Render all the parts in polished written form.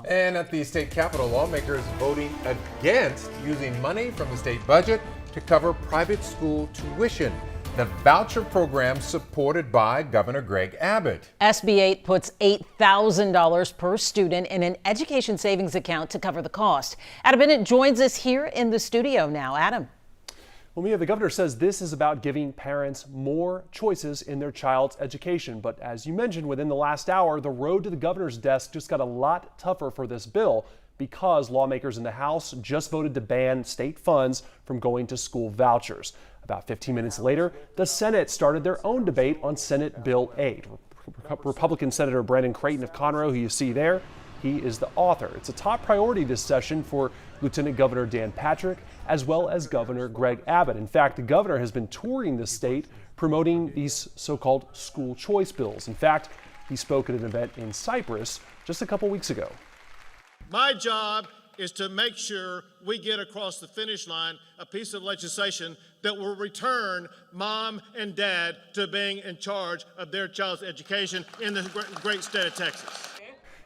And at the state capitol, lawmakers voting against using money from the state budget to cover private school tuition. The voucher program supported by Governor Greg Abbott. SB 8 puts $8,000 per student in an education savings account to cover the cost. Adam Bennett joins us here in the studio now. Adam. Well, Mia, the governor says this is about giving parents more choices in their child's education. But as you mentioned, within the last hour, the road to the governor's desk just got a lot tougher for this bill because lawmakers in the House just voted to ban state funds from going to school vouchers. About 15 minutes later, the Senate started their own debate on Senate Bill 8. Republican Senator Brandon Creighton of Conroe, who you see there, he is the author. It's a top priority this session for Lieutenant Governor Dan Patrick, as well as Governor Greg Abbott. In fact, the governor has been touring the state promoting these so-called school choice bills. In fact, he spoke at an event in Cyprus just a couple weeks ago. My job is to make sure we get across the finish line a piece of legislation that will return mom and dad to being in charge of their child's education in the great state of Texas.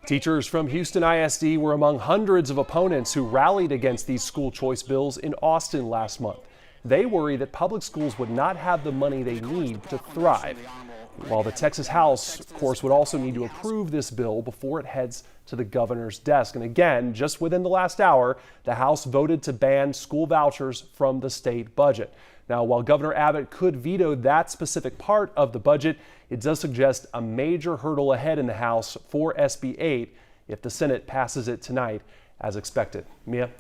Teachers from Houston ISD were among hundreds of opponents who rallied against these school choice bills in Austin last month. They worry that public schools would not have the money they need to thrive. While the Texas House, of course, would also need to approve this bill before it heads to the governor's desk. And again, just within the last hour, the House voted to ban school vouchers from the state budget. Now, while Governor Abbott could veto that specific part of the budget, it does suggest a major hurdle ahead in the House for SB 8 if the Senate passes it tonight as expected. Mia?